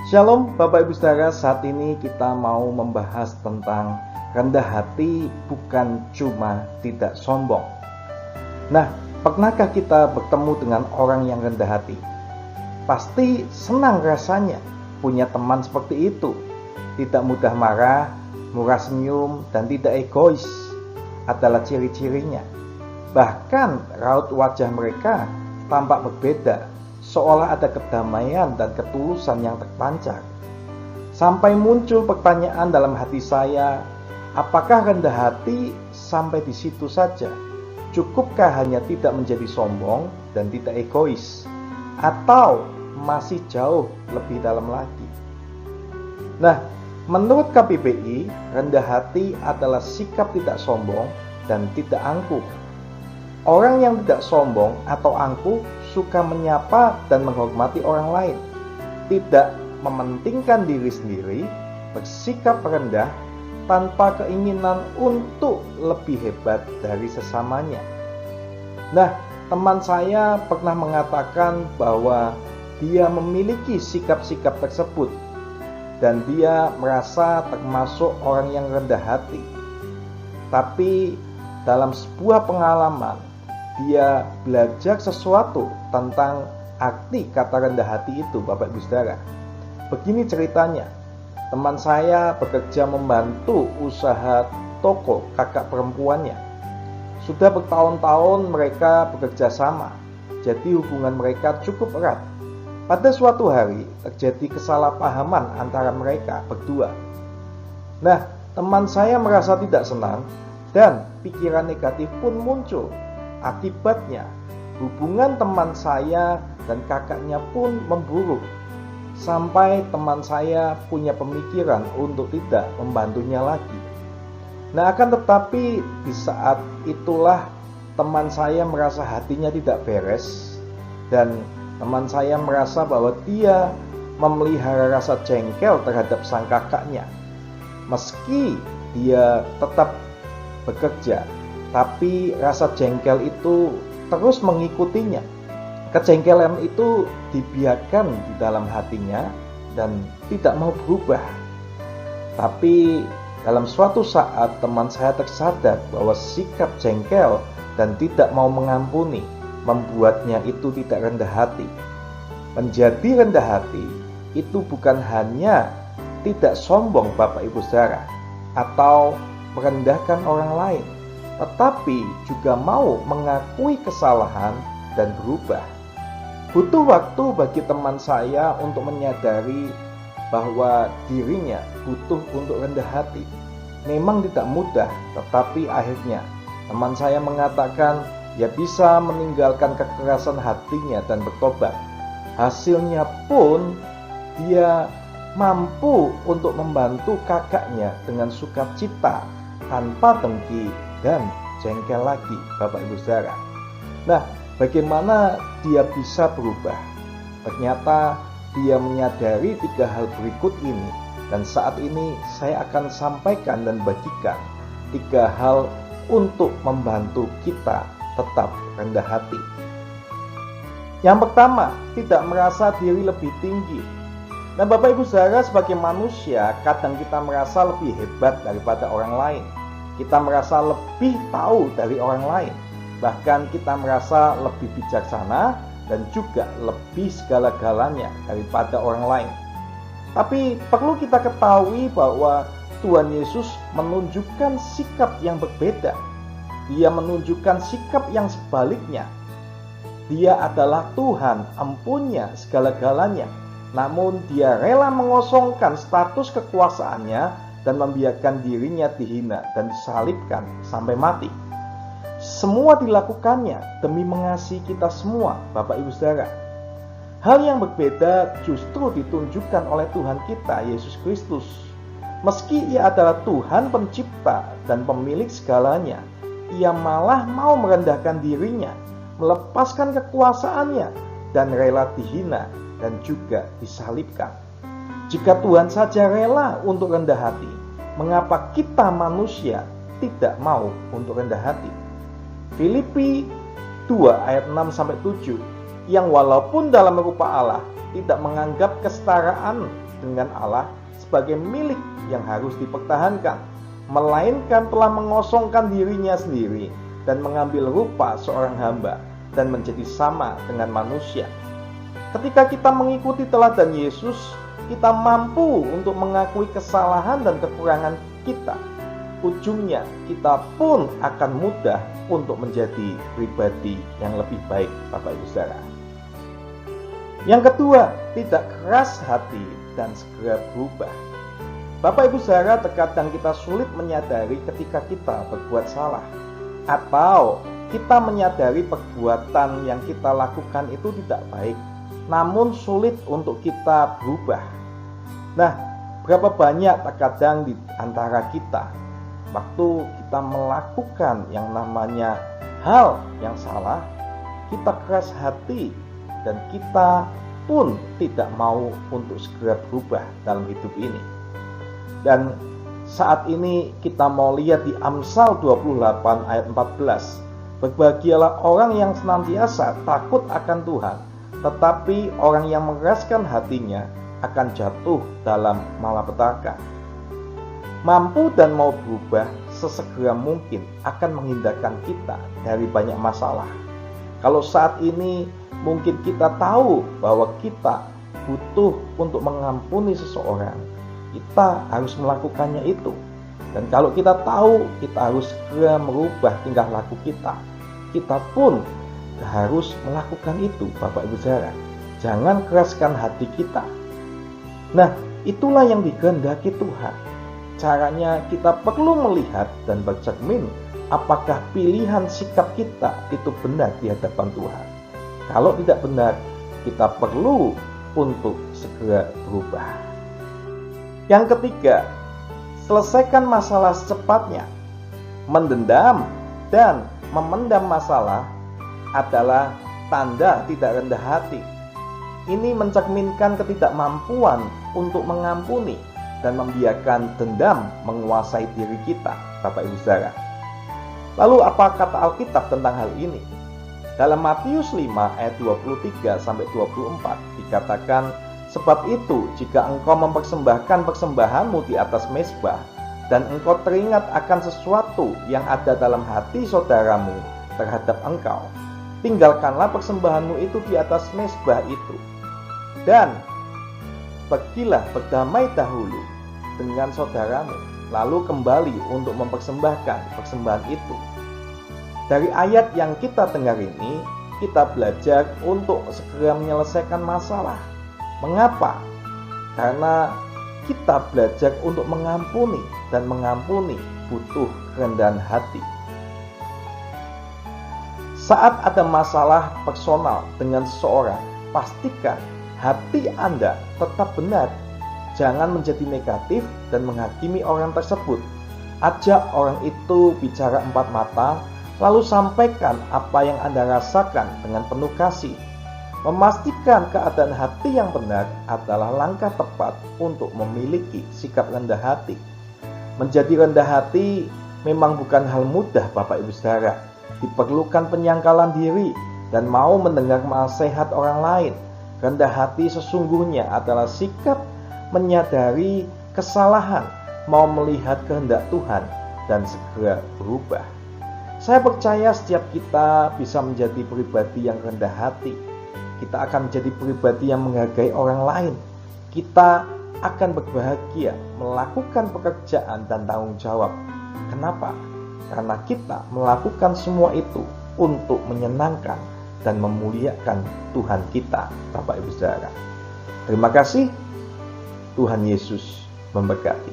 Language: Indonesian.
Shalom Bapak Ibu Saudara, saat ini kita mau membahas tentang rendah hati bukan cuma tidak sombong. Nah, pernahkah kita bertemu dengan orang yang rendah hati? Pasti senang rasanya punya teman seperti itu. Tidak mudah marah, murah senyum, dan tidak egois adalah ciri-cirinya. Bahkan raut wajah mereka tampak berbeda, seolah ada kedamaian dan ketulusan yang terpancar. Sampai muncul pertanyaan dalam hati saya, apakah rendah hati sampai di situ saja? Cukupkah hanya tidak menjadi sombong dan tidak egois? Atau masih jauh lebih dalam lagi? Nah, menurut KBBI, rendah hati adalah sikap tidak sombong dan tidak angkuh. Orang yang tidak sombong atau angkuh suka menyapa dan menghormati orang lain, tidak mementingkan diri sendiri, bersikap rendah tanpa keinginan untuk lebih hebat dari sesamanya. Nah, teman saya pernah mengatakan bahwa dia memiliki sikap-sikap tersebut dan dia merasa termasuk orang yang rendah hati. Tapi dalam sebuah pengalaman, dia belajar sesuatu tentang arti kata rendah hati itu, Bapak Ibu Saudara. Begini ceritanya, teman saya bekerja membantu usaha toko kakak perempuannya. Sudah bertahun-tahun mereka bekerja sama, jadi hubungan mereka cukup erat. Pada suatu hari terjadi kesalahpahaman antara mereka berdua. Nah, teman saya merasa tidak senang dan pikiran negatif pun muncul. Akibatnya, hubungan teman saya dan kakaknya pun memburuk. Sampai teman saya punya pemikiran untuk tidak membantunya lagi. Nah, akan tetapi di saat itulah teman saya merasa hatinya tidak beres. Dan teman saya merasa bahwa dia memelihara rasa jengkel terhadap sang kakaknya. Meski dia tetap bekerja, tapi rasa jengkel itu terus mengikutinya. Kejengkelan itu dibiarkan di dalam hatinya dan tidak mau berubah. Tapi dalam suatu saat teman saya tersadar bahwa sikap jengkel dan tidak mau mengampuni membuatnya itu tidak rendah hati. Menjadi rendah hati itu bukan hanya tidak sombong Bapak Ibu Saudara atau merendahkan orang lain, tetapi juga mau mengakui kesalahan dan berubah. Butuh waktu bagi teman saya untuk menyadari bahwa dirinya butuh untuk rendah hati. Memang tidak mudah, tetapi akhirnya teman saya mengatakan ia bisa meninggalkan kekerasan hatinya dan bertobat. Hasilnya pun dia mampu untuk membantu kakaknya dengan sukacita tanpa dengki dan jengkel lagi, Bapak Ibu Saudara. Nah, bagaimana dia bisa berubah? Ternyata dia menyadari 3 hal berikut ini, dan saat ini saya akan sampaikan dan bagikan 3 hal untuk membantu kita tetap rendah hati. Yang pertama, tidak merasa diri lebih tinggi. Nah, Bapak Ibu Saudara, sebagai manusia kadang kita merasa lebih hebat daripada orang lain. Kita merasa lebih tahu dari orang lain. Bahkan kita merasa lebih bijaksana dan juga lebih segala-galanya daripada orang lain. Tapi perlu kita ketahui bahwa Tuhan Yesus menunjukkan sikap yang berbeda. Dia menunjukkan sikap yang sebaliknya. Dia adalah Tuhan, empunya segala-galanya. Namun dia rela mengosongkan status kekuasaannya dan membiarkan dirinya dihina dan disalibkan sampai mati. Semua dilakukannya demi mengasihi kita semua, Bapak Ibu Saudara. Hal yang berbeda justru ditunjukkan oleh Tuhan kita, Yesus Kristus. Meski ia adalah Tuhan pencipta dan pemilik segalanya, ia malah mau merendahkan dirinya, melepaskan kekuasaannya, dan rela dihina dan juga disalibkan. Jika Tuhan saja rela untuk rendah hati, mengapa kita manusia tidak mau untuk rendah hati? Filipi 2 ayat 6-7, yang walaupun dalam rupa Allah tidak menganggap kesetaraan dengan Allah sebagai milik yang harus dipertahankan, melainkan telah mengosongkan dirinya sendiri dan mengambil rupa seorang hamba dan menjadi sama dengan manusia. Ketika kita mengikuti teladan Yesus, kita mampu untuk mengakui kesalahan dan kekurangan kita. Ujungnya kita pun akan mudah untuk menjadi pribadi yang lebih baik, Bapak Ibu Saudara. Yang kedua, tidak keras hati dan segera berubah. Bapak Ibu Saudara, terkadang kita sulit menyadari ketika kita berbuat salah, atau kita menyadari perbuatan yang kita lakukan itu tidak baik, namun sulit untuk kita berubah. Nah, berapa banyak terkadang di antara kita, waktu kita melakukan yang namanya hal yang salah, kita keras hati dan kita pun tidak mau untuk segera berubah dalam hidup ini. Dan saat ini kita mau lihat di Amsal 28 ayat 14. Berbahagialah orang yang senantiasa takut akan Tuhan, tetapi orang yang mengeraskan hatinya akan jatuh dalam malapetaka. Mampu dan mau berubah sesegera mungkin akan menghindarkan kita dari banyak masalah. Kalau saat ini mungkin kita tahu bahwa kita butuh untuk mengampuni seseorang, kita harus melakukannya itu. Dan kalau kita tahu kita harus segera merubah tingkah laku kita, kita pun harus melakukan itu, Bapak Ibu Saudara. Jangan keraskan hati kita. Nah, itulah yang dikehendaki Tuhan. Caranya kita perlu melihat dan bercermin apakah pilihan sikap kita itu benar di hadapan Tuhan. Kalau tidak benar, kita perlu untuk segera berubah. Yang ketiga, selesaikan masalah secepatnya. Mendendam dan memendam masalah adalah tanda tidak rendah hati. Ini mencerminkan ketidakmampuan untuk mengampuni dan membiarkan dendam menguasai diri kita, Bapak Ibu Saudara. Lalu apa kata Alkitab tentang hal ini? Dalam Matius 5 ayat 23 sampai 24 dikatakan, sebab itu jika engkau mempersembahkan persembahanmu di atas mezbah dan engkau teringat akan sesuatu yang ada dalam hati saudaramu terhadap engkau, tinggalkanlah persembahanmu itu di atas mezbah itu dan pergilah berdamai dahulu dengan saudaramu, lalu kembali untuk mempersembahkan persembahan itu. Dari ayat yang kita dengar ini, kita belajar untuk segera menyelesaikan masalah. Mengapa? Karena kita belajar untuk mengampuni, dan mengampuni butuh kerendahan hati. Saat ada masalah personal dengan seseorang, pastikan hati Anda tetap benar. Jangan menjadi negatif dan menghakimi orang tersebut. Ajak orang itu bicara empat mata, lalu sampaikan apa yang Anda rasakan dengan penuh kasih. Memastikan keadaan hati yang benar adalah langkah tepat untuk memiliki sikap rendah hati. Menjadi rendah hati memang bukan hal mudah, Bapak Ibu Saudara. Diperlukan penyangkalan diri dan mau mendengar nasihat orang lain. Rendah hati sesungguhnya adalah sikap menyadari kesalahan, mau melihat kehendak Tuhan, dan segera berubah. Saya percaya setiap kita bisa menjadi pribadi yang rendah hati. Kita akan menjadi pribadi yang menghargai orang lain. Kita akan berbahagia melakukan pekerjaan dan tanggung jawab. Kenapa? Karena kita melakukan semua itu untuk menyenangkan dan memuliakan Tuhan kita, Bapak Ibu Saudara. Terima kasih. Tuhan Yesus memberkati.